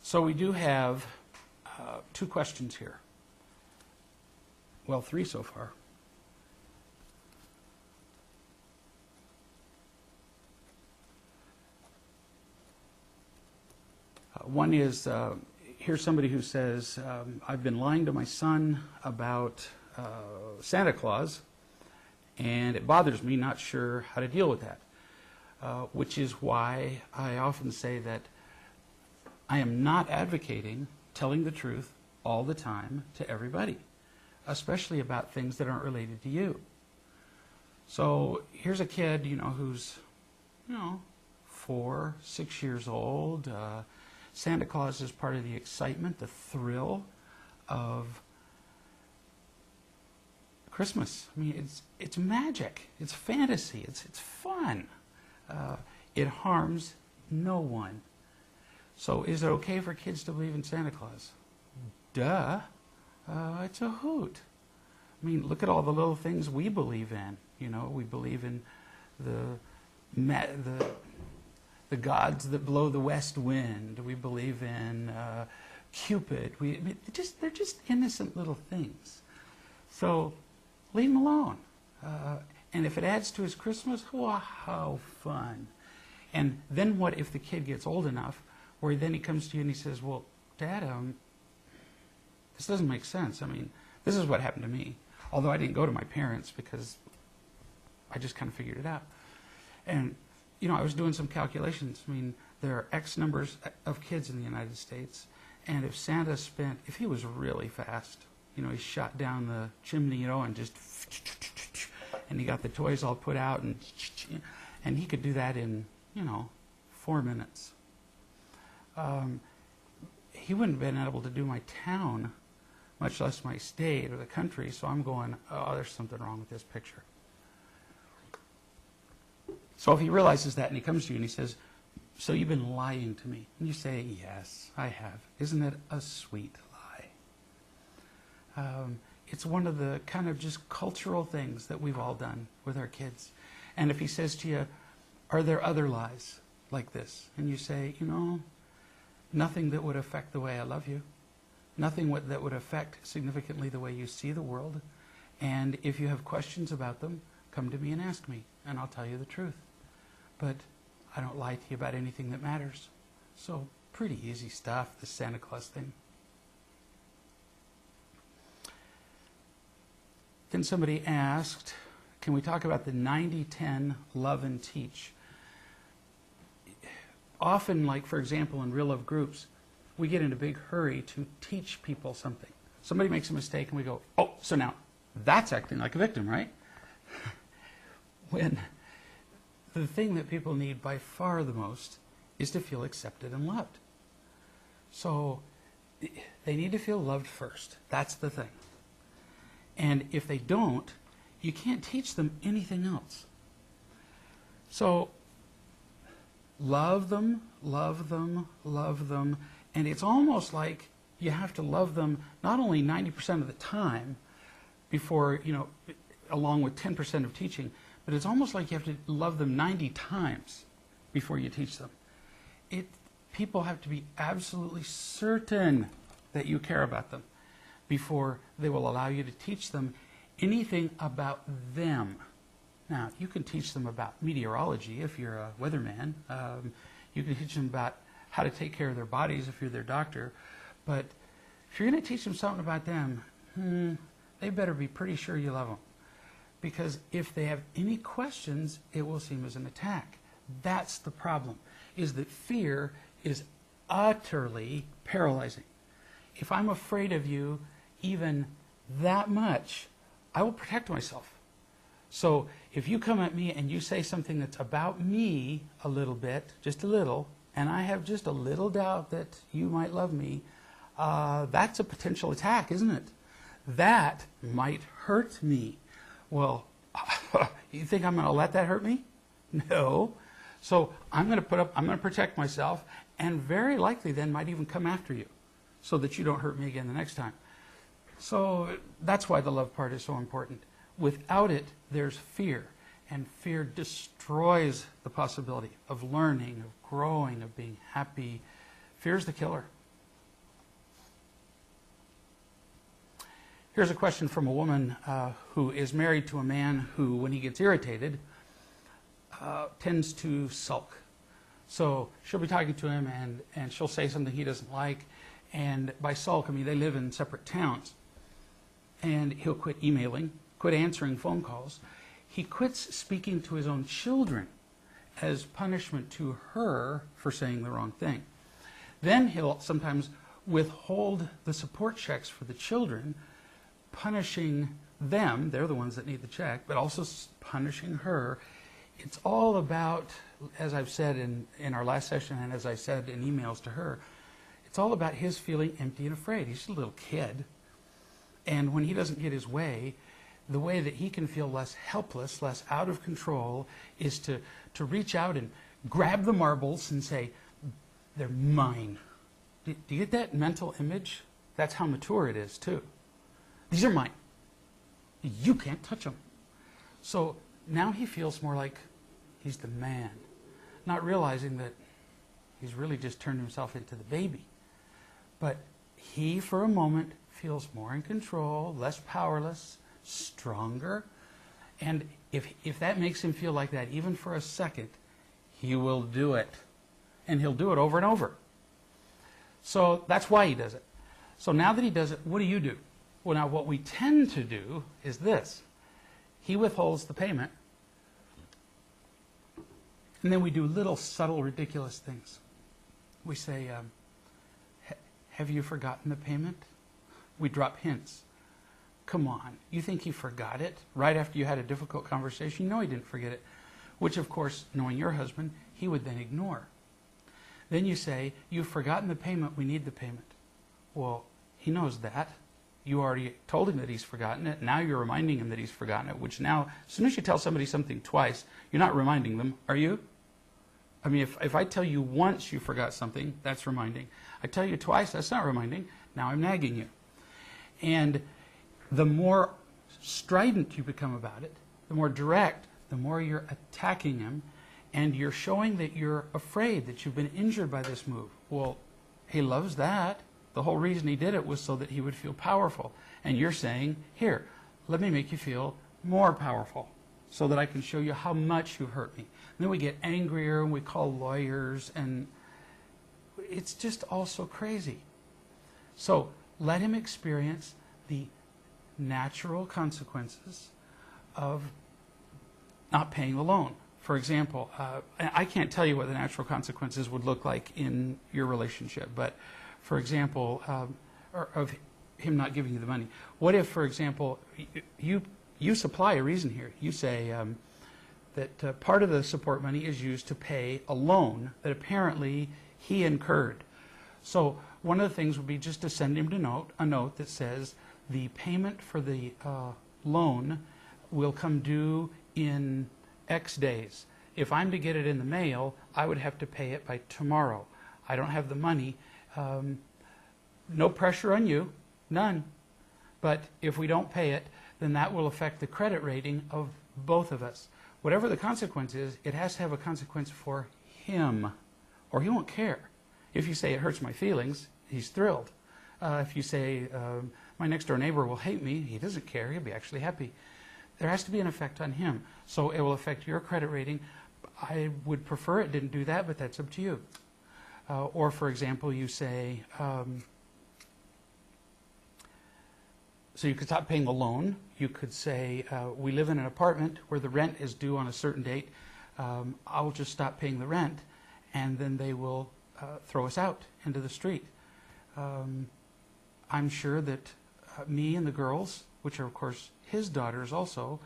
So we do have 2 questions here. Well, 3 so far. One is, here's somebody who says, I've been lying to my son about Santa Claus, and it bothers me, not sure how to deal with that. Which is why I often say that I am not advocating telling the truth all the time to everybody, especially about things that aren't related to you. So here's a kid, who's, 4, 6 years old. Santa Claus is part of the excitement, the thrill of Christmas. I mean, it's magic. It's fantasy. It's fun. It harms no one. So is it okay for kids to believe in Santa Claus? Duh. It's a hoot. I mean, look at all the little things we believe in. We believe in the gods that blow the west wind. We believe in Cupid. They're just innocent little things. So leave them alone. And if it adds to his Christmas, wow, how fun. And then what if the kid gets old enough where then he comes to you and he says, well, Dad, this doesn't make sense. I mean, this is what happened to me. Although I didn't go to my parents because I just kind of figured it out. And, I was doing some calculations. I mean, there are X numbers of kids in the United States. And if Santa if he was really fast, he shot down the chimney, and just, and he got the toys all put out, and he could do that in, 4 minutes. He wouldn't have been able to do my town, much less my state or the country, so I'm going, oh, there's something wrong with this picture. So if he realizes that and he comes to you and he says, so you've been lying to me. And you say, yes, I have. Isn't it a sweet lie? It's one of the kind of just cultural things that we've all done with our kids. And if he says to you, are there other lies like this? And you say, nothing that would affect the way I love you. Nothing that would affect significantly the way you see the world. And if you have questions about them, come to me and ask me, and I'll tell you the truth. But I don't lie to you about anything that matters. So pretty easy stuff, the Santa Claus thing. Then somebody asked, can we talk about the 90-10 love and teach? Often, like for example, in real love groups, we get in a big hurry to teach people something. Somebody makes a mistake and we go, oh, so now that's acting like a victim, right? When the thing that people need by far the most is to feel accepted and loved. So they need to feel loved first. That's the thing. And if they don't, you can't teach them anything else. So love them, love them, love them. And it's almost like you have to love them not only 90% of the time before, along with 10% of teaching, but it's almost like you have to love them 90 times before you teach them. People have to be absolutely certain that you care about them before they will allow you to teach them anything about them. Now, you can teach them about meteorology if you're a weatherman. You can teach them about how to take care of their bodies if you're their doctor. But if you're going to teach them something about them, they better be pretty sure you love them. Because if they have any questions, it will seem as an attack. That's the problem, is that fear is utterly paralyzing. If I'm afraid of you even that much, I will protect myself. So if you come at me and you say something that's about me a little bit, just a little, and I have just a little doubt that you might love me, that's a potential attack, isn't it? That might hurt me. Well, you think I'm going to let that hurt me? No. So I'm going to protect myself, and very likely then might even come after you so that you don't hurt me again the next time. So that's why the love part is so important. Without it, there's fear, and fear destroys the possibility of learning, of growing, of being happy. Fear's the killer. Here's a question from a woman who is married to a man who, when he gets irritated, tends to sulk. So she'll be talking to him and she'll say something he doesn't like. And by sulk, I mean they live in separate towns. And he'll quit emailing, quit answering phone calls. He quits speaking to his own children as punishment to her for saying the wrong thing. Then he'll sometimes withhold the support checks for the children, punishing them, they're the ones that need the check, but also punishing her. It's all about, as I've said in our last session and as I said in emails to her, it's all about his feeling empty and afraid. He's a little kid. And when he doesn't get his way, the way that he can feel less helpless, less out of control, is to reach out and grab the marbles and say, they're mine. Do you get that mental image? That's how mature it is, too. These are mine. You can't touch them. So now he feels more like he's the man, not realizing that he's really just turned himself into the baby. But he, for a moment, feels more in control, less powerless, stronger. And if that makes him feel like that, even for a second, he will do it. And he'll do it over and over. So that's why he does it. So now that he does it, what do you do? Well, now what we tend to do is this. He withholds the payment. And then we do little subtle, ridiculous things. We say, have you forgotten the payment? We drop hints. Come on, you think he forgot it right after you had a difficult conversation? You know he didn't forget it. Which, of course, knowing your husband, he would then ignore. Then you say, you've forgotten the payment, we need the payment. Well, he knows that. You already told him that he's forgotten it. Now you're reminding him that he's forgotten it, which now, as soon as you tell somebody something twice, you're not reminding them, are you? I mean, if I tell you once you forgot something, that's reminding. I tell you twice, that's not reminding. Now I'm nagging you. And the more strident you become about it, the more direct, the more you're attacking him, and you're showing that you're afraid, that you've been injured by this move. Well, he loves that. The whole reason he did it was so that he would feel powerful. And you're saying, here, let me make you feel more powerful so that I can show you how much you hurt me. And then we get angrier and we call lawyers, and it's just all so crazy. So let him experience the natural consequences of not paying the loan. For example, I can't tell you what the natural consequences would look like in your relationship, but for example, of him not giving you the money. What if, for example, you supply a reason here. You say that part of the support money is used to pay a loan that apparently he incurred. So one of the things would be just to send him a note that says the payment for the loan will come due in X days. If I'm to get it in the mail, I would have to pay it by tomorrow. I don't have the money. No pressure on you, none. But if we don't pay it, then that will affect the credit rating of both of us. Whatever the consequence is, it has to have a consequence for him, or he won't care. If you say it hurts my feelings, he's thrilled. If you say my next door neighbor will hate me, he doesn't care, he'll be actually happy. There has to be an effect on him. So it will affect your credit rating. I would prefer it didn't do that, but that's up to you. Or for example, you say, so you could stop paying the loan. You could say, we live in an apartment where the rent is due on a certain date. I'll just stop paying the rent, and then they will throw us out into the street. I'm sure that me and the girls, which are of course his daughters also,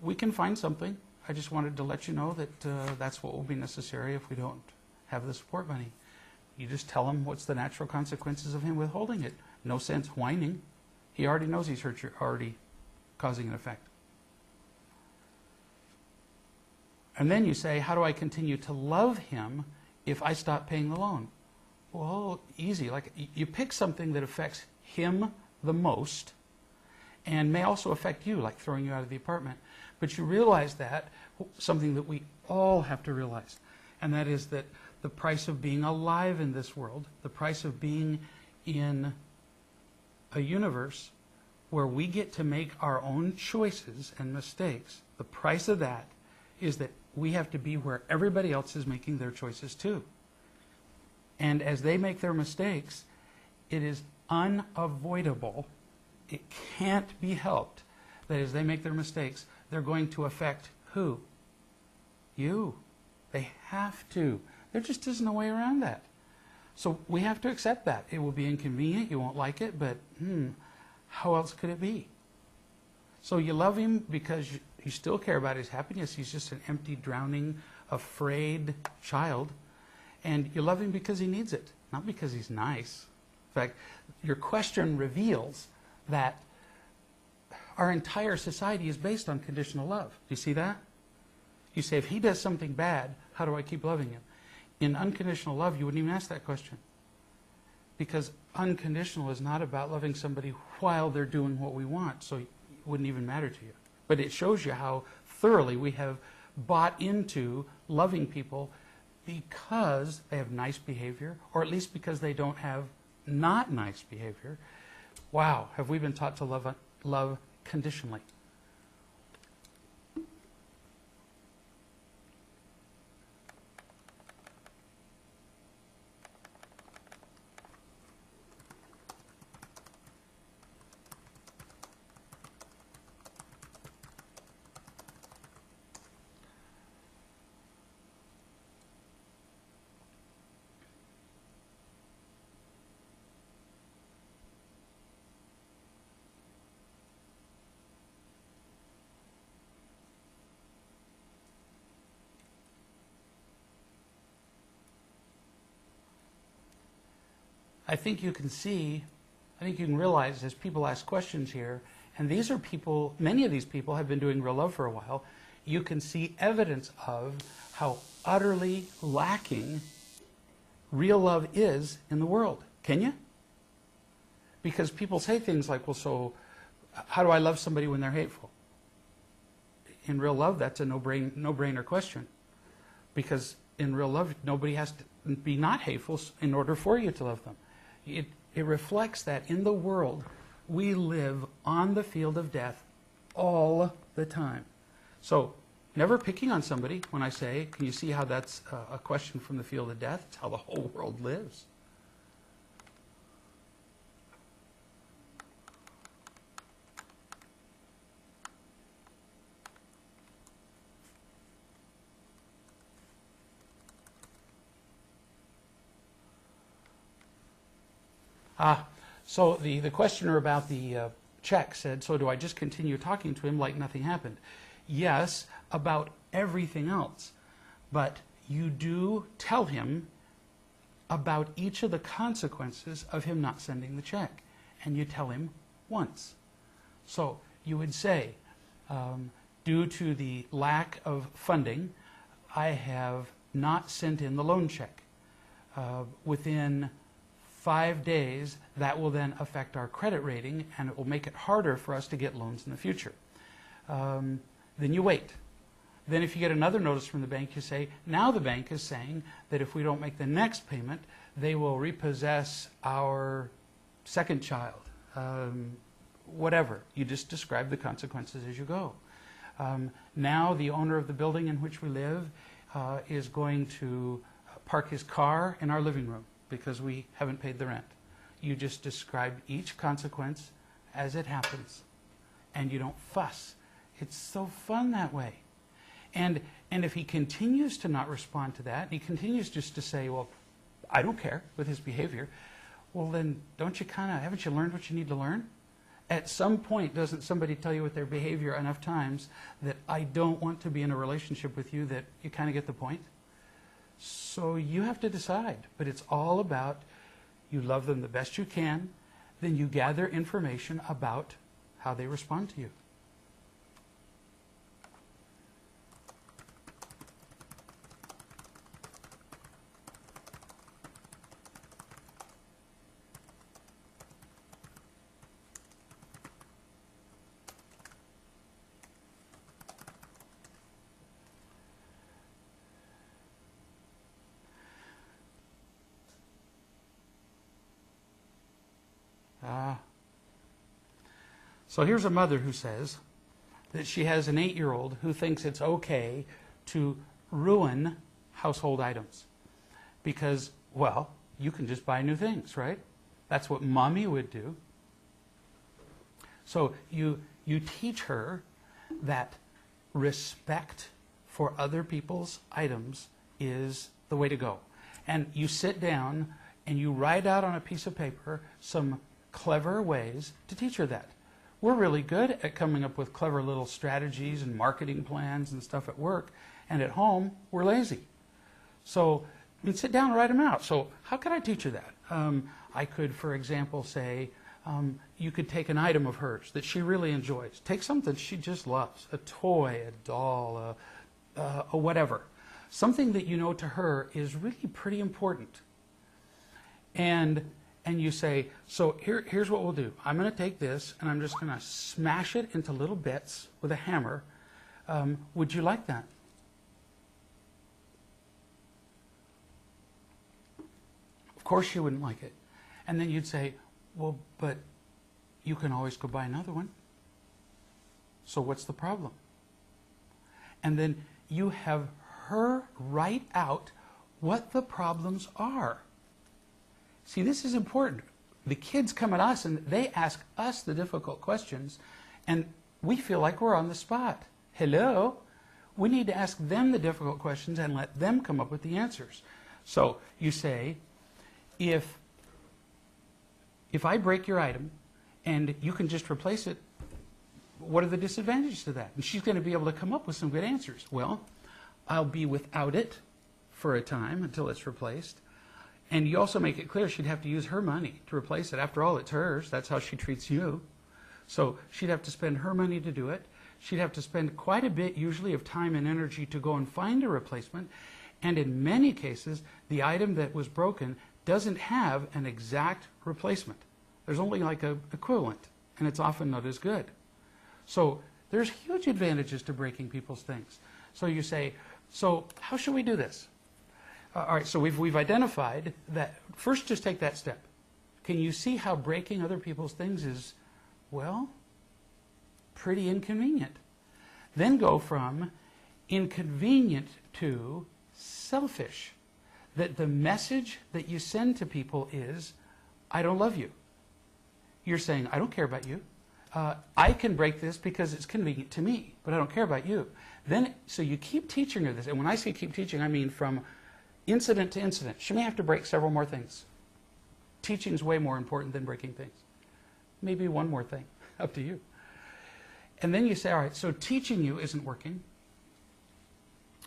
we can find something. I just wanted to let you know that that's what will be necessary if we don't have the support money. You just tell him what's the natural consequences of him withholding it. No sense whining. He already knows he's hurt you, already causing an effect. And then you say, how do I continue to love him if I stop paying the loan? Well, easy. Like, you pick something that affects him the most and may also affect you, like throwing you out of the apartment. But you realize that, something that we all have to realize, and that is that the price of being alive in this world, the price of being in a universe where we get to make our own choices and mistakes, the price of that is that we have to be where everybody else is making their choices too. And as they make their mistakes, it is unavoidable, it can't be helped, that as they make their mistakes, they're going to affect who? You. They have to. There just isn't a way around that. So we have to accept that. It will be inconvenient, you won't like it, but how else could it be? So you love him because you still care about his happiness. He's just an empty, drowning, afraid child. And you love him because he needs it, not because he's nice. In fact, your question reveals that our entire society is based on conditional love. Do you see that? You say, if he does something bad, how do I keep loving him? In unconditional love, you wouldn't even ask that question. Because unconditional is not about loving somebody while they're doing what we want, so it wouldn't even matter to you. But it shows you how thoroughly we have bought into loving people because they have nice behavior, or at least because they don't have not nice behavior. Wow, have we been taught to love conditionally? I think you can see, I think you can realize as people ask questions here, and these are people, many of these people have been doing real love for a while, you can see evidence of how utterly lacking real love is in the world. Can you? Because people say things like, well, so how do I love somebody when they're hateful? In real love, that's a no-brainer question. Because in real love, nobody has to be not hateful in order for you to love them. It reflects that in the world, we live on the field of death all the time. So, never picking on somebody when I say, can you see how that's a question from the field of death? It's how the whole world lives. So the questioner about the check said, so do I just continue talking to him like nothing happened? Yes, about everything else. But you do tell him about each of the consequences of him not sending the check. And you tell him once. So you would say, due to the lack of funding, I have not sent in the loan check. Within 5 days, that will then affect our credit rating, and it will make it harder for us to get loans in the future. Then you wait. Then if you get another notice from the bank, you say, now the bank is saying that if we don't make the next payment, they will repossess our second child. Whatever. You just describe the consequences as you go. Now the owner of the building in which we live is going to park his car in our living room because we haven't paid the rent. You just describe each consequence as it happens, and you don't fuss. It's so fun that way. And if he continues to not respond to that, he continues just to say, well, I don't care with his behavior, well then don't you haven't you learned what you need to learn? At some point, doesn't somebody tell you with their behavior enough times that I don't want to be in a relationship with you, that you kind of get the point? So you have to decide, but it's all about you love them the best you can, then you gather information about how they respond to you. So here's a mother who says that she has an 8-year-old who thinks it's okay to ruin household items because, well, you can just buy new things, right? That's what mommy would do. So you teach her that respect for other people's items is the way to go. And you sit down and you write out on a piece of paper some clever ways to teach her that. We're really good at coming up with clever little strategies and marketing plans and stuff at work, and at home, we're lazy. So you sit down and write them out. So how could I teach her that? I could, for example, say, you could take an item of hers that she really enjoys. Take something she just loves, a toy, a doll, a whatever. Something that you know to her is really pretty important. And you say, so here's what we'll do. I'm going to take this and I'm just going to smash it into little bits with a hammer. Would you like that? Of course she wouldn't like it. And then you'd say, well, but you can always go buy another one. So what's the problem? And then you have her write out what the problems are. See, this is important. The kids come at us and they ask us the difficult questions, and we feel like we're on the spot. Hello? We need to ask them the difficult questions and let them come up with the answers. So you say, if I break your item and you can just replace it, what are the disadvantages to that? And she's going to be able to come up with some good answers. Well, I'll be without it for a time until it's replaced. And you also make it clear she'd have to use her money to replace it. After all, it's hers. That's how she treats you. So she'd have to spend her money to do it. She'd have to spend quite a bit, usually, of time and energy to go and find a replacement. And in many cases, the item that was broken doesn't have an exact replacement. There's only like an equivalent, and it's often not as good. So there's huge advantages to breaking people's things. So you say, so how should we do this? All right, so we've identified that. First, just take that step. Can you see how breaking other people's things is, well, pretty inconvenient? Then go from inconvenient to selfish. That the message that you send to people is, I don't love you. You're saying, I don't care about you. I can break this because it's convenient to me, but I don't care about you. Then, so you keep teaching her this. And when I say keep teaching, I mean from incident to incident. She may have to break several more things. Teaching is way more important than breaking things. Maybe one more thing, up to you. And then you say, all right, so teaching you isn't working.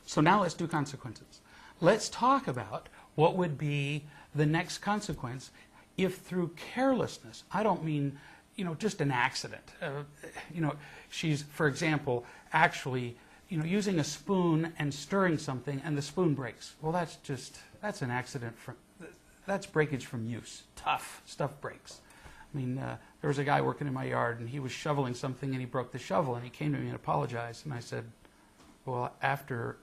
So now let's do consequences. Let's talk about what would be the next consequence if through carelessness, I don't mean, just an accident. She's, for example, actually, using a spoon and stirring something and the spoon breaks. Well, that's an accident. That's breakage from use. Tough stuff breaks. I mean, there was a guy working in my yard and he was shoveling something and he broke the shovel and he came to me and apologized. And I said, well, after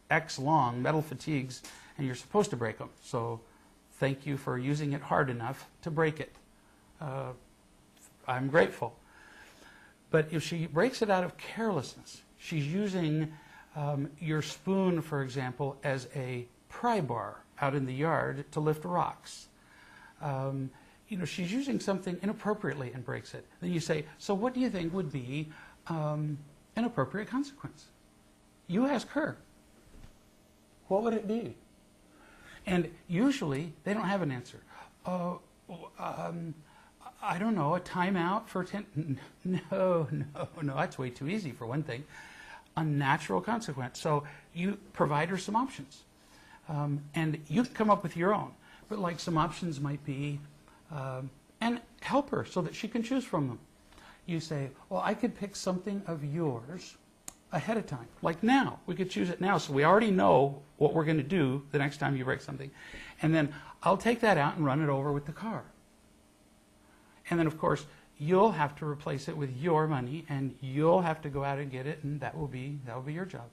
X long metal fatigues, and you're supposed to break them. So thank you for using it hard enough to break it. I'm grateful. But if she breaks it out of carelessness, she's using your spoon, for example, as a pry bar out in the yard to lift rocks. She's using something inappropriately and breaks it. Then you say, so what do you think would be an appropriate consequence? You ask her. What would it be? And usually, they don't have an answer. I don't know, a timeout for 10... No, that's way too easy for one thing. A natural consequence. So you provide her some options. And you can come up with your own. But like some options might be, and help her so that she can choose from them. You say, well, I could pick something of yours ahead of time. Like now, we could choose it now, so we already know what we're going to do the next time you break something. And then I'll take that out and run it over with the car. And then, of course, you'll have to replace it with your money, and you'll have to go out and get it, and that will be your job.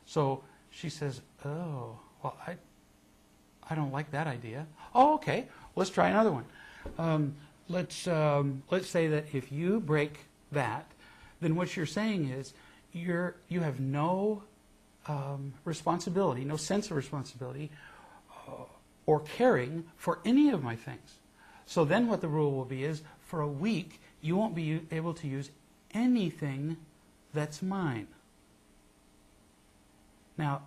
So she says, oh, well, I don't like that idea. Oh, okay, let's try another one. Let's say that if you break that, then what you're saying is you have no responsibility, no sense of responsibility or caring for any of my things. So then what the rule will be is, for a week, you won't be able to use anything that's mine. Now,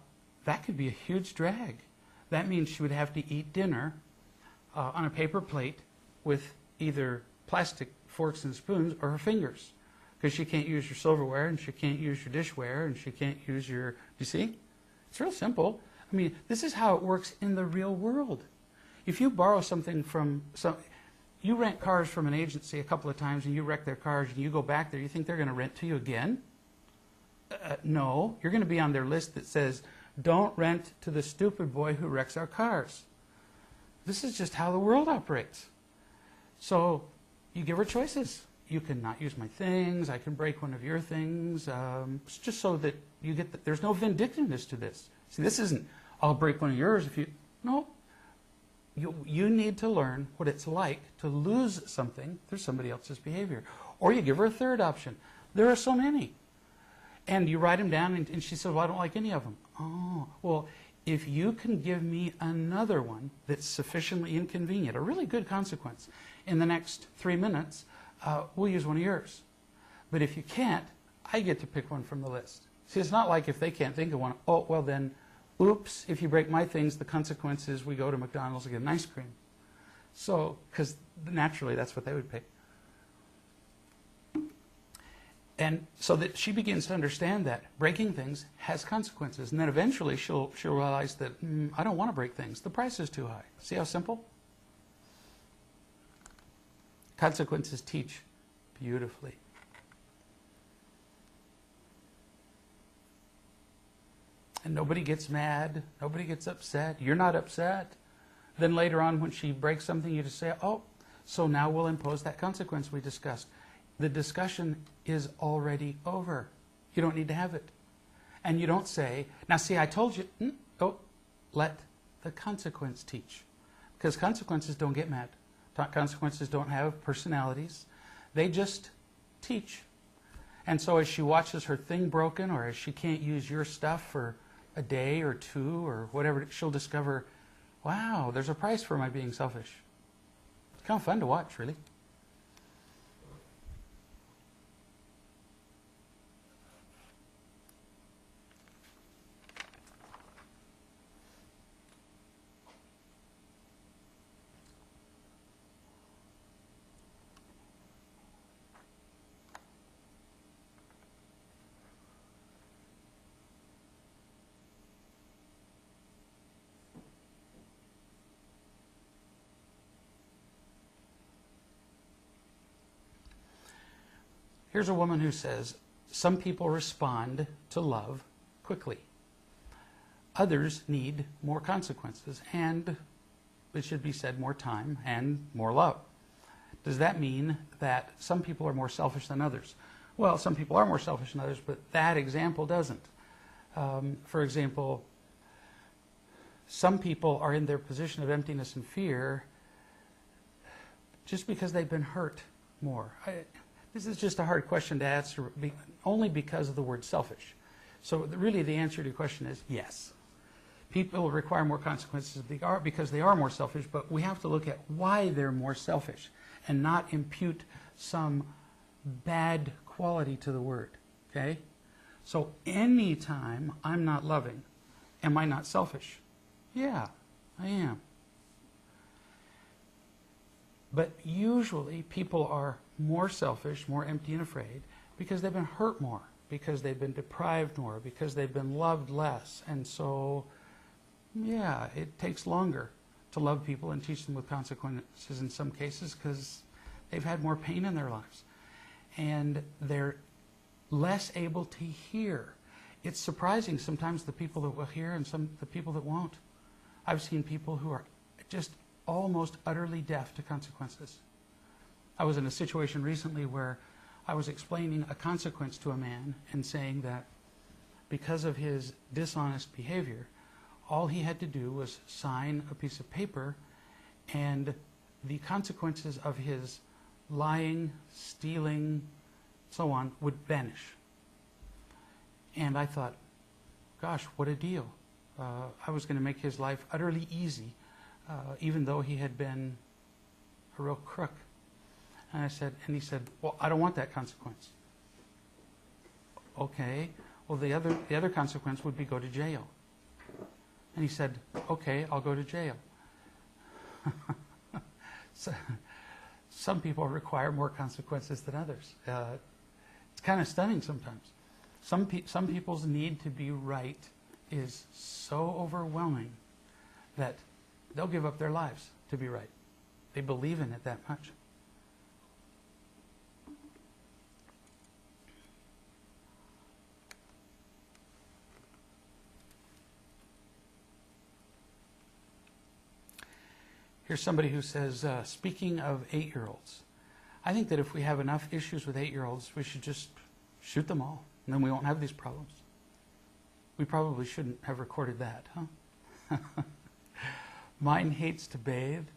that could be a huge drag. That means she would have to eat dinner on a paper plate with either plastic forks and spoons or her fingers, because she can't use your silverware and she can't use your dishware and she can't use your, you see? It's real simple. I mean, this is how it works in the real world. If you borrow something from you rent cars from an agency a couple of times and you wreck their cars and you go back there, you think they're going to rent to you again? No, you're going to be on their list that says, don't rent to the stupid boy who wrecks our cars. This is just how the world operates. So you give her choices. You can not use my things. I can break one of your things. It's just so that you get there's no vindictiveness to this. See, this isn't, I'll break one of yours if you... No. You need to learn what it's like to lose something through somebody else's behavior. Or you give her a third option. There are so many. And you write them down, and she says, well, I don't like any of them. Oh, well, if you can give me another one that's sufficiently inconvenient, a really good consequence, in the next 3 minutes, we'll use one of yours. But if you can't, I get to pick one from the list. See, it's not like if they can't think of one, oh, well then, oops, if you break my things, the consequence is we go to McDonald's and get an ice cream. So, because naturally that's what they would pick. And so that she begins to understand that breaking things has consequences. And then eventually she'll realize that, I don't want to break things. The price is too high. See how simple? Consequences teach beautifully. And nobody gets mad. Nobody gets upset. You're not upset. Then later on when she breaks something, you just say, oh, so now we'll impose that consequence we discussed. The discussion is already over. You don't need to have it. And you don't say, now see, I told you, oh, let the consequence teach. Because consequences don't get mad. Consequences don't have personalities. They just teach. And so as she watches her thing broken, or as she can't use your stuff for a day or two or whatever, she'll discover, wow, there's a price for my being selfish. It's kind of fun to watch, really. Here's a woman who says, some people respond to love quickly. Others need more consequences, and it should be said, more time and more love. Does that mean that some people are more selfish than others? Well, some people are more selfish than others, but that example doesn't. For example, some people are in their position of emptiness and fear just because they've been hurt more. This is just a hard question to answer only because of the word selfish. So really the answer to your question is yes. People require more consequences because they are more selfish, but we have to look at why they're more selfish and not impute some bad quality to the word. Okay? So anytime I'm not loving, am I not selfish? Yeah, I am. But usually people are more selfish, more empty and afraid because they've been hurt more, because they've been deprived more, because they've been loved less. And so, yeah, it takes longer to love people and teach them with consequences in some cases because they've had more pain in their lives. And they're less able to hear. It's surprising sometimes the people that will hear and the people that won't. I've seen people who are just almost utterly deaf to consequences. I was in a situation recently where I was explaining a consequence to a man and saying that because of his dishonest behavior, all he had to do was sign a piece of paper, and the consequences of his lying, stealing, so on, would vanish. And I thought, gosh, what a deal. I was going to make his life utterly easy, even though he had been a real crook. And he said, well, I don't want that consequence. Okay, well, the other consequence would be go to jail. And he said, okay, I'll go to jail. So, some people require more consequences than others. It's kind of stunning sometimes. Some people's need to be right is so overwhelming that they'll give up their lives to be right. They believe in it that much. Here's somebody who says, speaking of 8-year-olds, I think that if we have enough issues with 8-year-olds, we should just shoot them all, and then we won't have these problems. We probably shouldn't have recorded that, huh? Mine hates to bathe,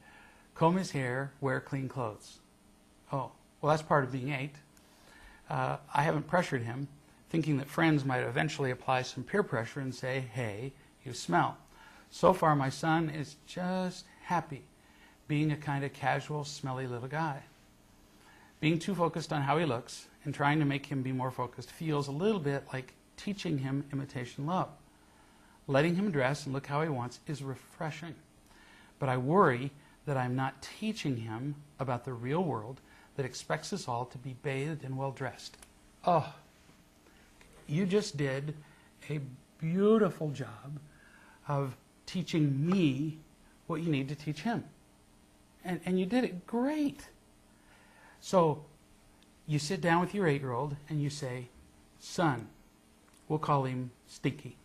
comb his hair, wear clean clothes. Oh, well, that's part of being 8. I haven't pressured him, thinking that friends might eventually apply some peer pressure and say, hey, you smell. So far, my son is just happy being a kind of casual, smelly little guy. Being too focused on how he looks and trying to make him be more focused feels a little bit like teaching him imitation love. Letting him dress and look how he wants is refreshing. But I worry that I'm not teaching him about the real world that expects us all to be bathed and well-dressed. Oh, you just did a beautiful job of teaching me what you need to teach him. And you did it great. So you sit down with your 8-year-old and you say, son, we'll call him Stinky.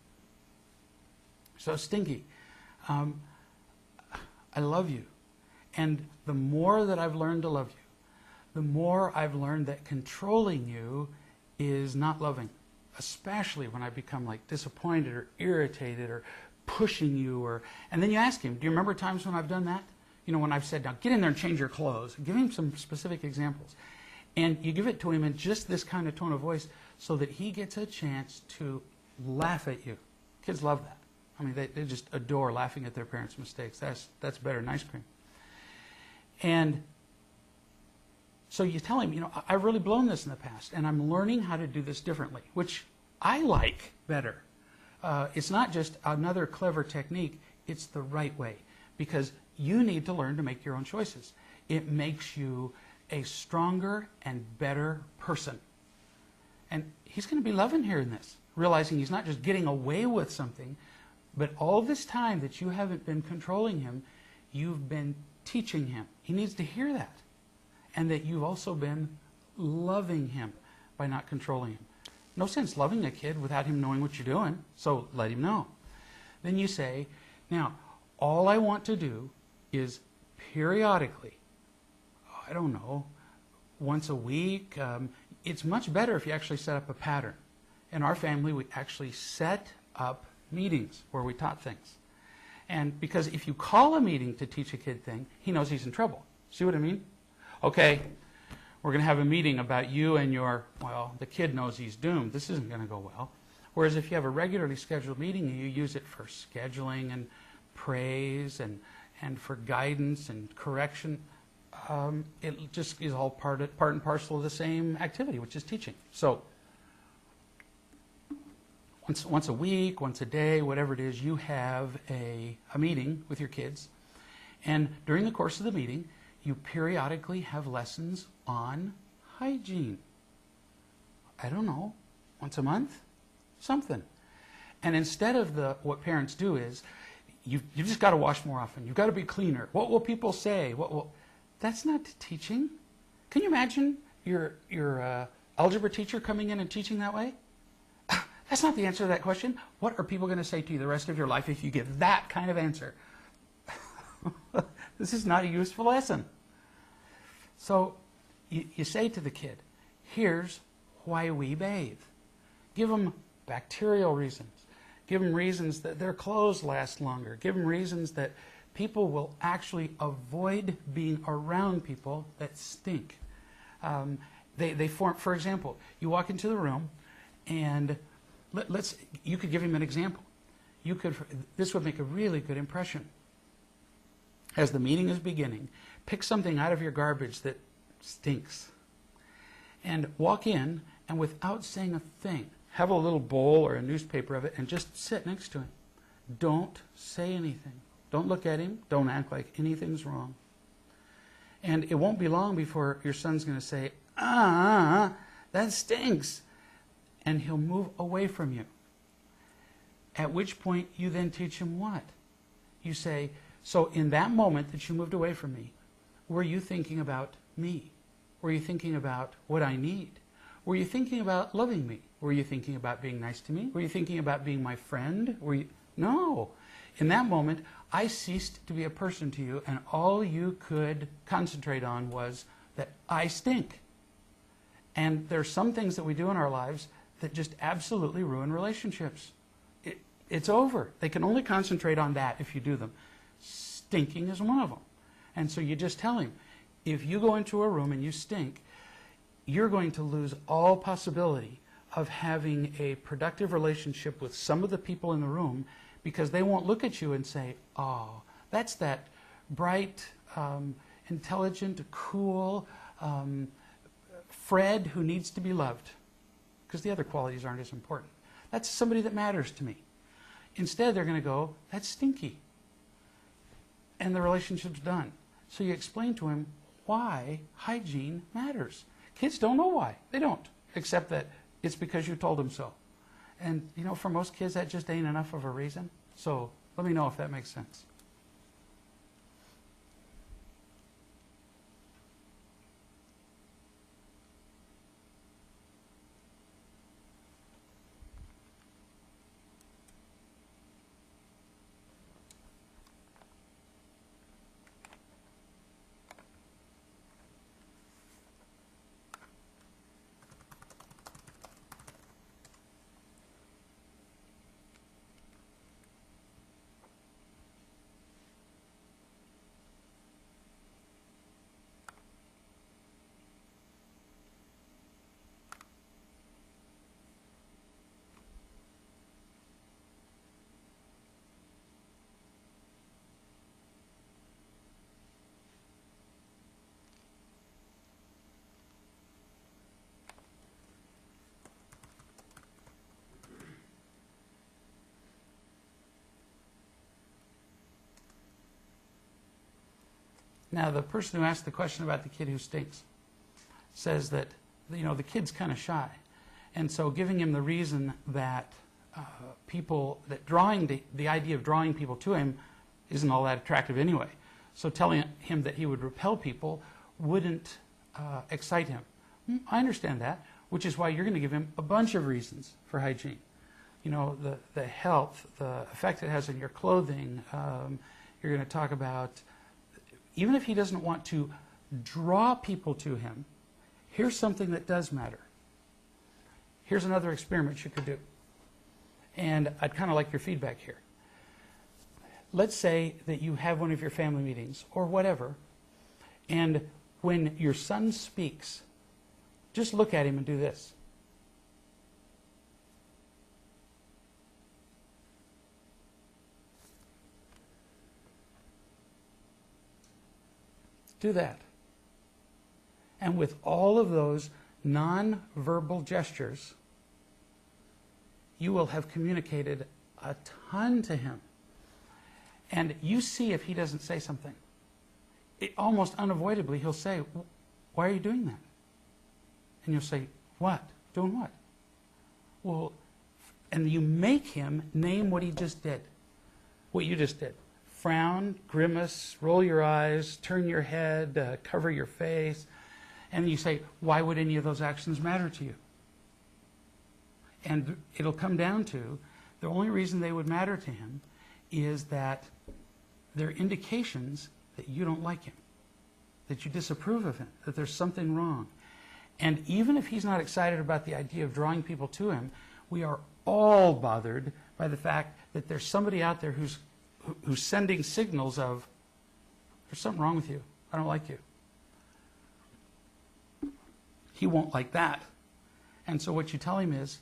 So Stinky, I love you. And the more that I've learned to love you, the more I've learned that controlling you is not loving, especially when I become like disappointed or irritated or pushing you. And then you ask him, do you remember times when I've done that? You know, when I've said, now get in there and change your clothes. Give him some specific examples. And you give it to him in just this kind of tone of voice so that he gets a chance to laugh at you. Kids love that. I mean, they just adore laughing at their parents' mistakes. That's better than ice cream. And so you tell him, you know, I've really blown this in the past, and I'm learning how to do this differently, which I like better. It's not just another clever technique, it's the right way. Because you need to learn to make your own choices. It makes you a stronger and better person. And he's going to be loving hearing this, realizing he's not just getting away with something, but all this time that you haven't been controlling him, you've been teaching him. He needs to hear that. And that you've also been loving him by not controlling him. No sense loving a kid without him knowing what you're doing, so let him know. Then you say, now, all I want to do is periodically, I don't know, once a week. It's much better if you actually set up a pattern. In our family, we actually set up meetings where we taught things. And because if you call a meeting to teach a kid thing, he knows he's in trouble. See what I mean? Okay, we're going to have a meeting about you and your, well, the kid knows he's doomed. This isn't going to go well. Whereas if you have a regularly scheduled meeting and you use it for scheduling and praise and for guidance and correction, it just is all part and parcel of the same activity, which is teaching. So once a week, once a day, whatever it is, you have a meeting with your kids. And during the course of the meeting, you periodically have lessons on hygiene. I don't know, once a month? Something. And instead of what parents do is, you've just got to wash more often. You've got to be cleaner. What will people say? That's not teaching. Can you imagine your algebra teacher coming in and teaching that way? That's not the answer to that question. What are people going to say to you the rest of your life if you give that kind of answer? This is not a useful lesson. So you say to the kid, here's why we bathe. Give them bacterial reasons. Give them reasons that their clothes last longer. Give them reasons that people will actually avoid being around people that stink. They form, for example, you walk into the room and you could give him an example. This would make a really good impression. As the meeting is beginning, pick something out of your garbage that stinks and walk in, and without saying a thing, have a little bowl or a newspaper of it and just sit next to him. Don't say anything. Don't look at him. Don't act like anything's wrong. And it won't be long before your son's going to say, that stinks. And he'll move away from you. At which point you then teach him what? You say, so in that moment that you moved away from me, were you thinking about me? Were you thinking about what I need? Were you thinking about loving me? Were you thinking about being nice to me? Were you thinking about being my friend? No. In that moment, I ceased to be a person to you, and all you could concentrate on was that I stink. And there are some things that we do in our lives that just absolutely ruin relationships. It's over. They can only concentrate on that if you do them. Stinking is one of them. And so you just tell him, if you go into a room and you stink, you're going to lose all possibility of having a productive relationship with some of the people in the room, because they won't look at you and say, oh, that's that bright, intelligent, cool Fred who needs to be loved, because the other qualities aren't as important. That's somebody that matters to me. Instead, they're going to go, that's Stinky. And the relationship's done. So you explain to him why hygiene matters. Kids don't know why. They don't, except that it's because you told them so. And, you know, for most kids, that just ain't enough of a reason. So let me know if that makes sense. Now, the person who asked the question about the kid who stinks says that, you know, the kid's kind of shy. And so giving him the reason that the idea of drawing people to him isn't all that attractive anyway. So telling him that he would repel people wouldn't excite him. I understand that, which is why you're going to give him a bunch of reasons for hygiene. You know, the health, the effect it has on your clothing. You're going to talk about, even if he doesn't want to draw people to him, here's something that does matter. Here's another experiment you could do. And I'd kind of like your feedback here. Let's say that you have one of your family meetings or whatever, and when your son speaks, just look at him and do this. Do that. And with all of those non-verbal gestures, you will have communicated a ton to him. And you see if he doesn't say something. Almost unavoidably, he'll say, why are you doing that? And you'll say, what? Doing what? Well, and you make him name what he just did. What you just did. Frown, grimace, roll your eyes, turn your head, cover your face. And you say, why would any of those actions matter to you? And it'll come down to, the only reason they would matter to him is that they're indications that you don't like him, that you disapprove of him, that there's something wrong. And even if he's not excited about the idea of drawing people to him, we are all bothered by the fact that there's somebody out there who's sending signals of, there's something wrong with you. I don't like you. He won't like that. And so what you tell him is,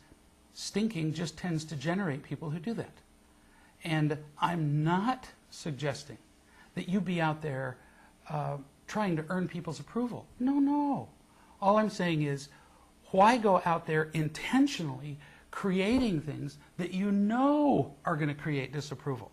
stinking just tends to generate people who do that. And I'm not suggesting that you be out there trying to earn people's approval. No, no. All I'm saying is, why go out there intentionally creating things that you know are going to create disapproval,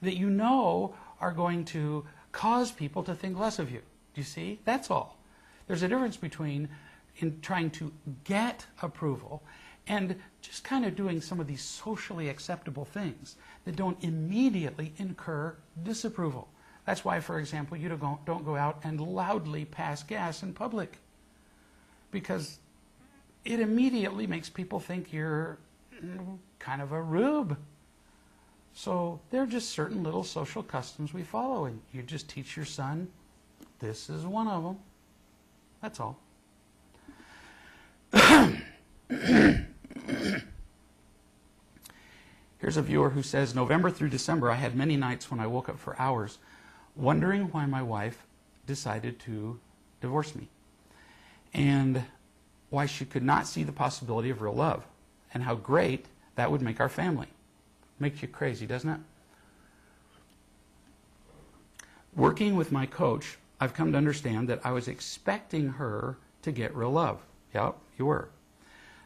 that you know are going to cause people to think less of you? Do you see? That's all. There's a difference between in trying to get approval and just kind of doing some of these socially acceptable things that don't immediately incur disapproval. That's why, for example, you don't go out and loudly pass gas in public, because it immediately makes people think you're kind of a rube. So there are just certain little social customs we follow, and you just teach your son, this is one of them. That's all. Here's a viewer who says, November through December, I had many nights when I woke up for hours wondering why my wife decided to divorce me, and why she could not see the possibility of real love, and how great that would make our family. Makes you crazy, doesn't it? Working with my coach, I've come to understand that I was expecting her to get real love. Yep, you were.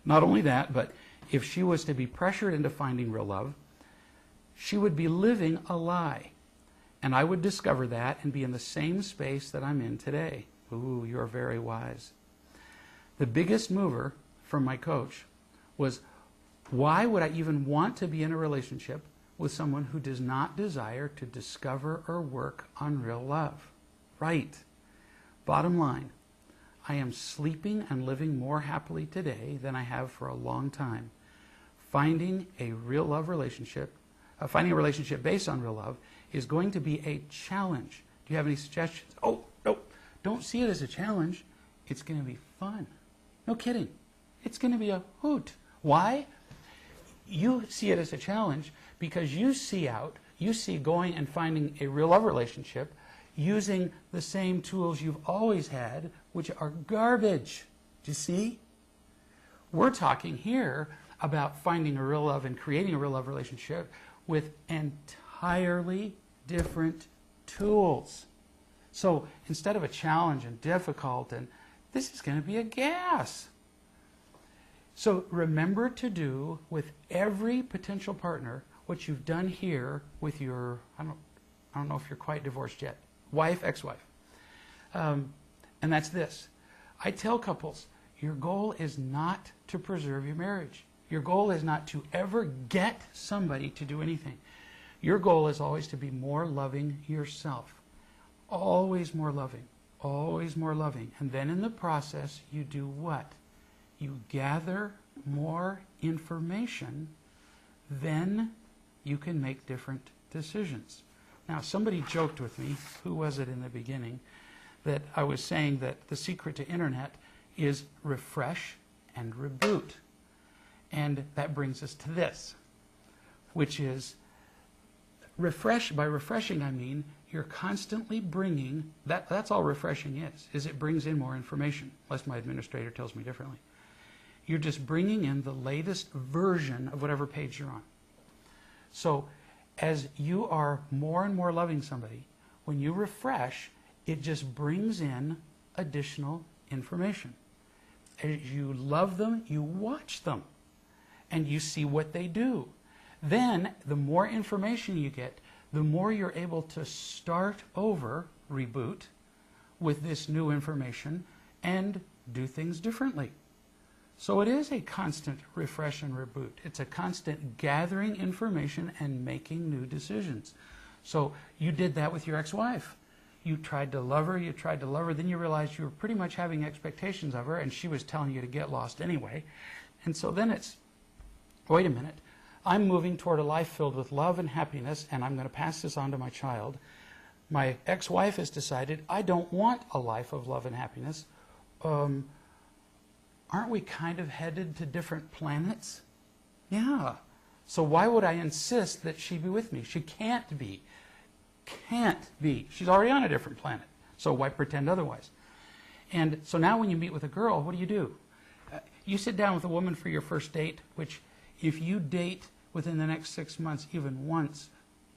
Not only that, but if she was to be pressured into finding real love, she would be living a lie. And I would discover that and be in the same space that I'm in today. Ooh, you're very wise. The biggest mover from my coach was, why would I even want to be in a relationship with someone who does not desire to discover or work on real love? Right. Bottom line, I am sleeping and living more happily today than I have for a long time. Finding a real love relationship, finding a relationship based on real love is going to be a challenge. Do you have any suggestions? Oh, no, don't see it as a challenge. It's going to be fun. No kidding. It's going to be a hoot. Why? You see it as a challenge because you see going and finding a real love relationship using the same tools you've always had, which are garbage. Do you see? We're talking here about finding a real love and creating a real love relationship with entirely different tools. So instead of a challenge and difficult, and this is going to be a gas. So remember to do with every potential partner what you've done here with your, I don't know if you're quite divorced yet, wife, ex-wife. And that's this. I tell couples, your goal is not to preserve your marriage. Your goal is not to ever get somebody to do anything. Your goal is always to be more loving yourself. Always more loving. Always more loving. And then in the process, you do what? You gather more information, then you can make different decisions. Now, somebody joked with me, who was it in the beginning, that I was saying that the secret to internet is refresh and reboot. And that brings us to this, which is refresh. By refreshing, I mean you're constantly bringing, that's all refreshing is it brings in more information, unless my administrator tells me differently. You're just bringing in the latest version of whatever page you're on. So as you are more and more loving somebody, when you refresh, it just brings in additional information. As you love them, you watch them, and you see what they do. Then, the more information you get, the more you're able to start over, reboot, with this new information and do things differently. So it is a constant refresh and reboot. It's a constant gathering information and making new decisions. So you did that with your ex-wife. You tried to love her, then you realized you were pretty much having expectations of her, and she was telling you to get lost anyway. And so then it's, wait a minute, I'm moving toward a life filled with love and happiness, and I'm going to pass this on to my child. My ex-wife has decided, I don't want a life of love and happiness. Aren't we kind of headed to different planets? Yeah. So why would I insist that she be with me? She can't be. Can't be. She's already on a different planet. So why pretend otherwise? And so now when you meet with a girl, what do? You sit down with a woman for your first date, which if you date within the next 6 months even once,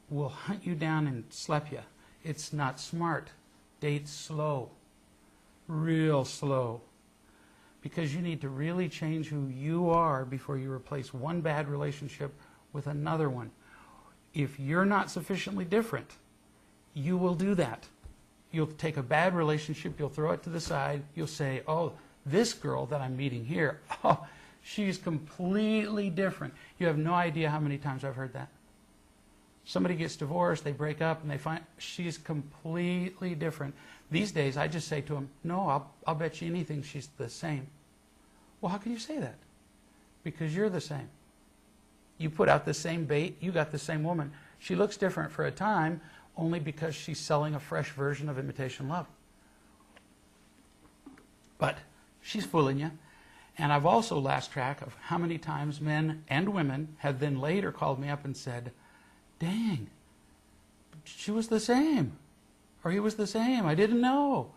will hunt you down and slap you. It's not smart. Date slow. Real slow. Because you need to really change who you are before you replace one bad relationship with another one. If you're not sufficiently different, you will do that. You'll take a bad relationship, you'll throw it to the side, you'll say, oh, this girl that I'm meeting here, oh, she's completely different. You have no idea how many times I've heard that. Somebody gets divorced, they break up, and they find she's completely different. These days, I just say to them, no, I'll bet you anything she's the same. Well, how can you say that? Because you're the same. You put out the same bait, you got the same woman. She looks different for a time, only because she's selling a fresh version of imitation love. But she's fooling you. And I've also lost track of how many times men and women have then later called me up and said, dang, she was the same. Or he was the same. I didn't know.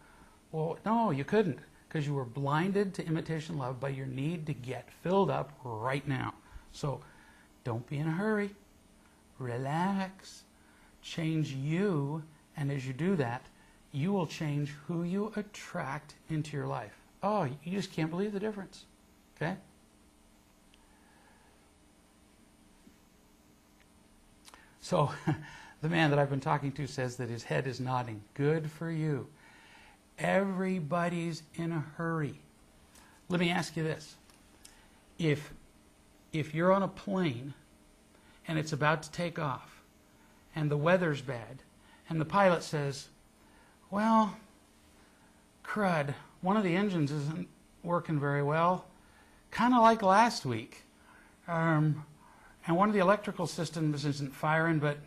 Well, no, you couldn't, because you were blinded to imitation love by your need to get filled up right now. So don't be in a hurry. Relax. Change you, and as you do that, you will change who you attract into your life. Oh, you just can't believe the difference. Okay? So, the man that I've been talking to says that his head is nodding. Good for you. Everybody's in a hurry. Let me ask you this. If you're on a plane and it's about to take off and the weather's bad and the pilot says, well, crud, one of the engines isn't working very well, kind of like last week. And one of the electrical systems isn't firing, but,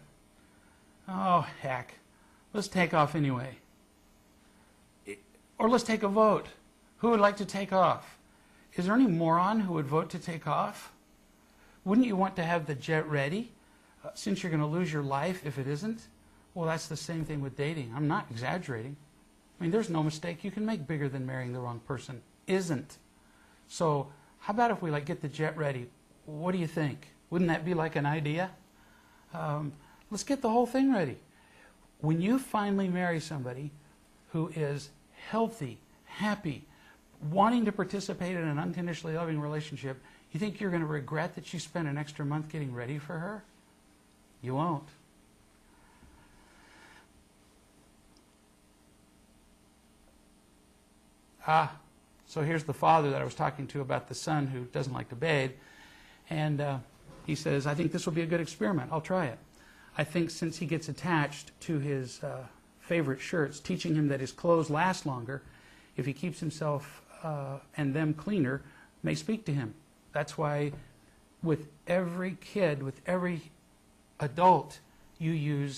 oh, heck, let's take off anyway. Or let's take a vote. Who would like to take off? Is there any moron who would vote to take off? Wouldn't you want to have the jet ready, since you're going to lose your life if it isn't? Well, that's the same thing with dating. I'm not exaggerating. I mean, there's no mistake you can make bigger than marrying the wrong person. Isn't. So how about if we get the jet ready? What do you think? Wouldn't that be like an idea? Let's get the whole thing ready. When you finally marry somebody who is healthy, happy, wanting to participate in an unconditionally loving relationship, you think you're going to regret that you spent an extra month getting ready for her? You won't. So here's the father that I was talking to about the son who doesn't like to bathe. And he says, I think this will be a good experiment. I'll try it. I think since he gets attached to his favorite shirts, teaching him that his clothes last longer, if he keeps himself and them cleaner, may speak to him. That's why with every kid, with every adult, you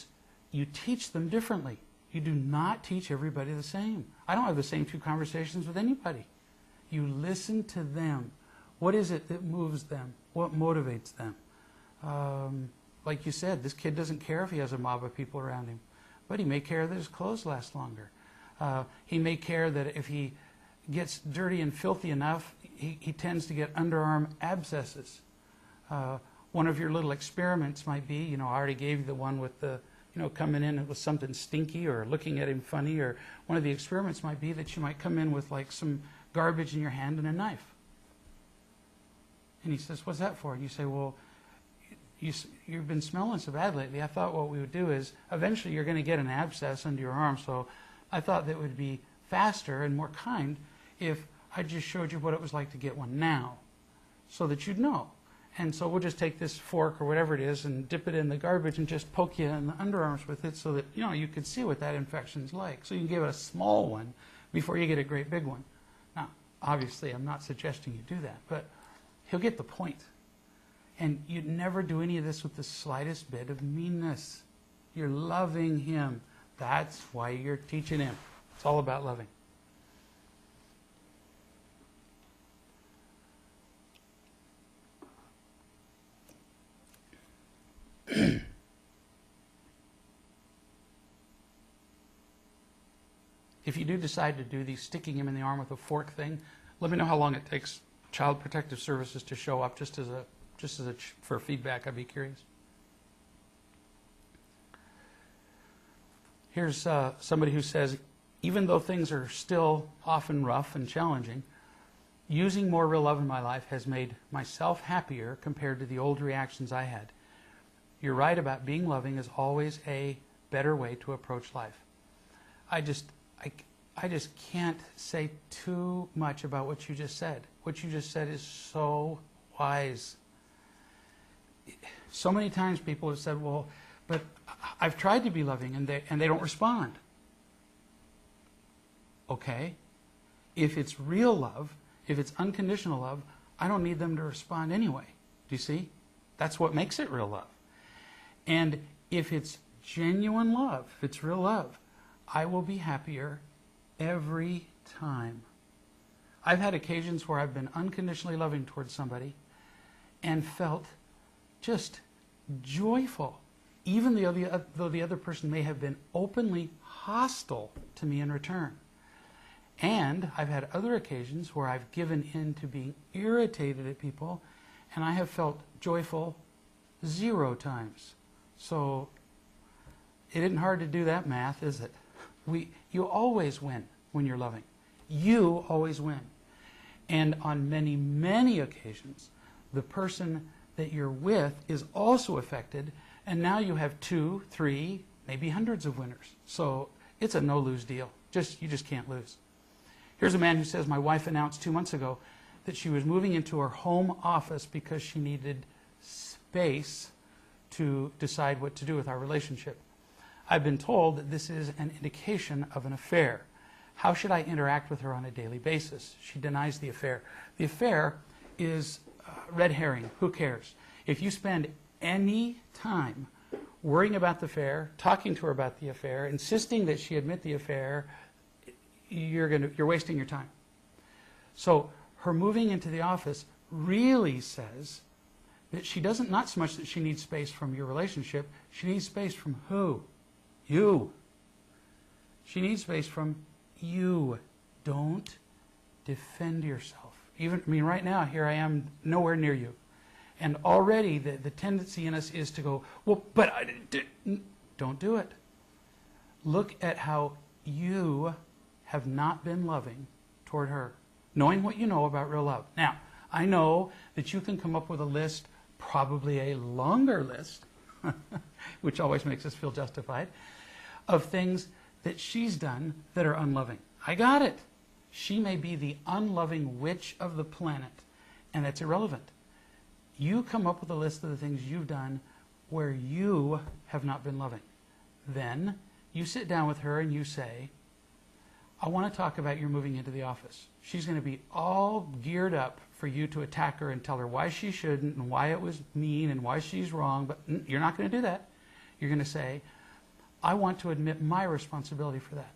teach them differently. You do not teach everybody the same. I don't have the same two conversations with anybody. You listen to them. What is it that moves them? What motivates them? Like you said, this kid doesn't care if he has a mob of people around him, but he may care that his clothes last longer. He may care that if he gets dirty and filthy enough, he tends to get underarm abscesses. One of your little experiments might be, I already gave you the one with the, coming in with something stinky or looking at him funny, or one of the experiments might be that you might come in with some garbage in your hand and a knife. And he says, what's that for? And you say, well, you've been smelling so bad lately. I thought what we would do is eventually you're going to get an abscess under your arm, so I thought that it would be faster and more kind if I just showed you what it was like to get one now, so that you'd know. And so we'll just take this fork or whatever it is and dip it in the garbage and just poke you in the underarms with it so that, you could see what that infection's like. So you can give it a small one before you get a great big one. Now, obviously, I'm not suggesting you do that, but he'll get the point. And you'd never do any of this with the slightest bit of meanness. You're loving him. That's why you're teaching him. It's all about loving. if you do decide to do the sticking him in the arm with a fork thing, let me know how long it takes Child Protective Services to show up, for feedback. I'd be curious. Here's somebody who says, even though things are still often rough and challenging, using more real love in my life has made myself happier compared to the old reactions I had. You're right about being loving is always a better way to approach life. I just can't say too much about what you just said. What you just said is so wise. So many times people have said, well, but I've tried to be loving and they don't respond. Okay? If it's real love, if it's unconditional love, I don't need them to respond anyway. Do you see? That's what makes it real love. And if it's genuine love, if it's real love, I will be happier every time. I've had occasions where I've been unconditionally loving towards somebody and felt just joyful, even though the other person may have been openly hostile to me in return. And I've had other occasions where I've given in to being irritated at people, and I have felt joyful 0 times. So it isn't hard to do that math, is it? You always win when you're loving. You always win. And on many, many occasions, the person that you're with is also affected, and now you have 2, 3, maybe hundreds of winners. So it's a no-lose deal. You just can't lose. Here's a man who says, my wife announced 2 months ago that she was moving into her home office because she needed space to decide what to do with our relationship. I've been told that this is an indication of an affair. How should I interact with her on a daily basis? She denies the affair. The affair is red herring. Who cares? If you spend any time worrying about the affair, talking to her about the affair, insisting that she admit the affair, you're wasting your time. So her moving into the office really says that she doesn't, not so much that she needs space from your relationship, she needs space from who? You. She needs space from you. Don't defend yourself. Right now, here I am, nowhere near you. And already the tendency in us is to go, well, but don't do it. Look at how you have not been loving toward her, knowing what you know about real love. Now, I know that you can come up with a list, probably a longer list, which always makes us feel justified, of things that she's done that are unloving. I got it. She may be the unloving witch of the planet, and that's irrelevant. You come up with a list of the things you've done where you have not been loving. Then you sit down with her and you say, I want to talk about your moving into the office. She's going to be all geared up for you to attack her and tell her why she shouldn't and why it was mean and why she's wrong, but you're not going to do that. You're going to say, I want to admit my responsibility for that.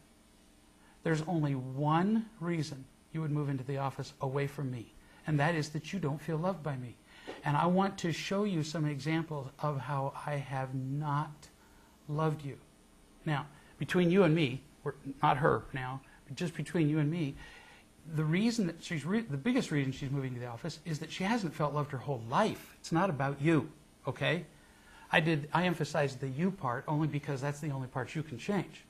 There's only one reason you would move into the office away from me, and that is that you don't feel loved by me. And I want to show you some examples of how I have not loved you. Now, between you and me, not her now, but just between you and me, the reason that the biggest reason she's moving to the office is that she hasn't felt loved her whole life. It's not about you, okay? I emphasized the you part only because that's the only part you can change.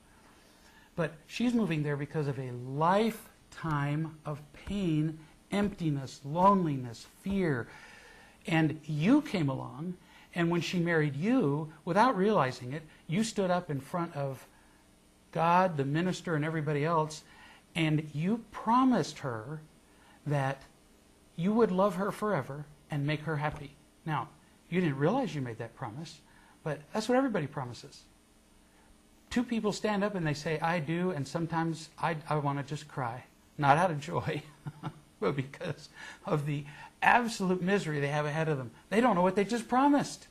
But she's moving there because of a lifetime of pain, emptiness, loneliness, fear. And you came along, and when she married you, without realizing it, you stood up in front of God, the minister, and everybody else, and you promised her that you would love her forever and make her happy. Now, you didn't realize you made that promise, but that's what everybody promises. 2 people stand up and they say, I do, and sometimes I want to just cry. Not out of joy, but because of the absolute misery they have ahead of them. They don't know what they just promised.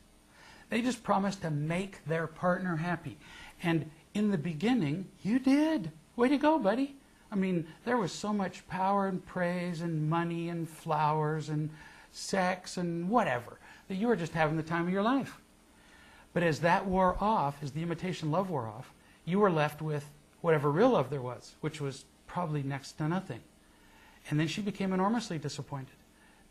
They just promised to make their partner happy. And in the beginning, you did. Way to go, buddy. I mean, there was so much power and praise and money and flowers and sex and whatever that you were just having the time of your life. But as that wore off, as the imitation love wore off, you were left with whatever real love there was, which was probably next to nothing. And then she became enormously disappointed,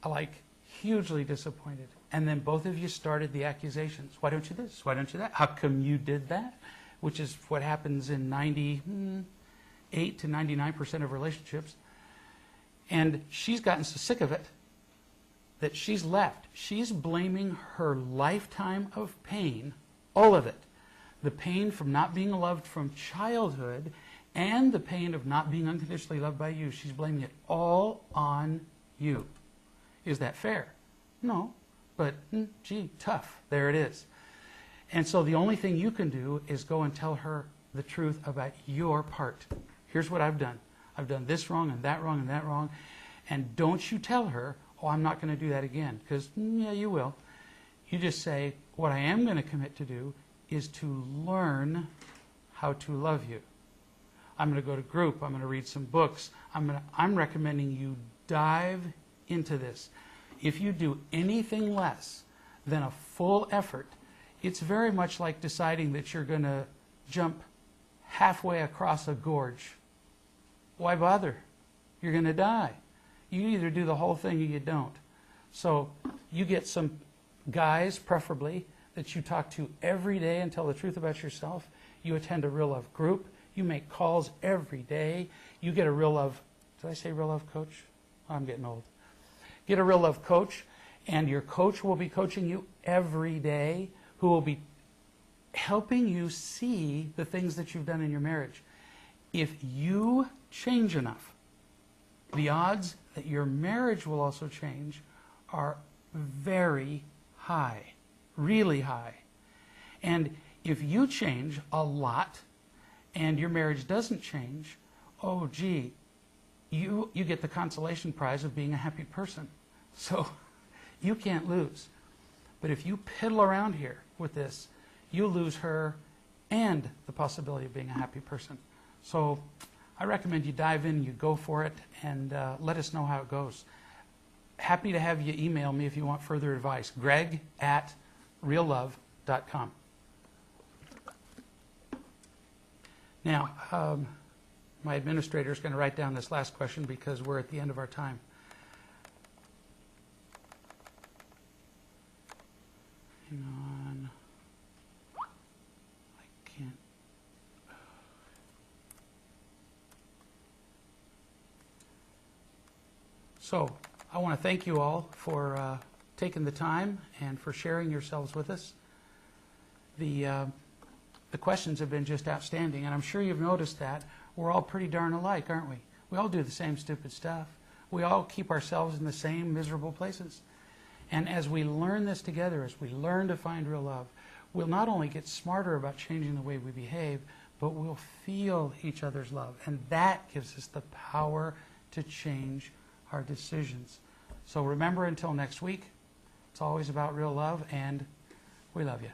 like hugely disappointed. And then both of you started the accusations. Why don't you this? Why don't you that? How come you did that? Which is what happens in 98 to 99% of relationships. And she's gotten so sick of it that she's left. She's blaming her lifetime of pain, all of it. The pain from not being loved from childhood and the pain of not being unconditionally loved by you. She's blaming it all on you. Is that fair? No. But, gee, tough. There it is. And so the only thing you can do is go and tell her the truth about your part. Here's what I've done. I've done this wrong and that wrong and that wrong. And don't you tell her, oh, I'm not going to do that again. Because, yeah, you will. You just say, what I am going to commit to do is to learn how to love you. I'm going to go to group. I'm going to read some books. I'm recommending you dive into this. If you do anything less than a full effort, it's very much like deciding that you're going to jump halfway across a gorge. Why bother? You're going to die. You either do the whole thing or you don't. So you get some guys, preferably, that you talk to every day and tell the truth about yourself. You attend a real love group. You make calls every day. You get a real love, did I say real love coach? Oh, I'm getting old. Get a real love coach, and your coach will be coaching you every day, who will be helping you see the things that you've done in your marriage. If you change enough, the odds that your marriage will also change are very high, really high. And if you change a lot and your marriage doesn't change, oh gee, you get the consolation prize of being a happy person. So you can't lose. But if you piddle around here with this, you lose her and the possibility of being a happy person. So I recommend you dive in, you go for it, and let us know how it goes. Happy to have you email me if you want further advice. greg@reallove.com. Now, my administrator is going to write down this last question because we're at the end of our time. Hang on. I can't. So, I want to thank you all for taking the time and for sharing yourselves with us. The questions have been just outstanding, and I'm sure you've noticed that we're all pretty darn alike, aren't we? We all do the same stupid stuff. We all keep ourselves in the same miserable places. And as we learn this together, as we learn to find real love, we'll not only get smarter about changing the way we behave, but we'll feel each other's love. And that gives us the power to change our decisions. So remember, until next week, it's always about real love, and we love you.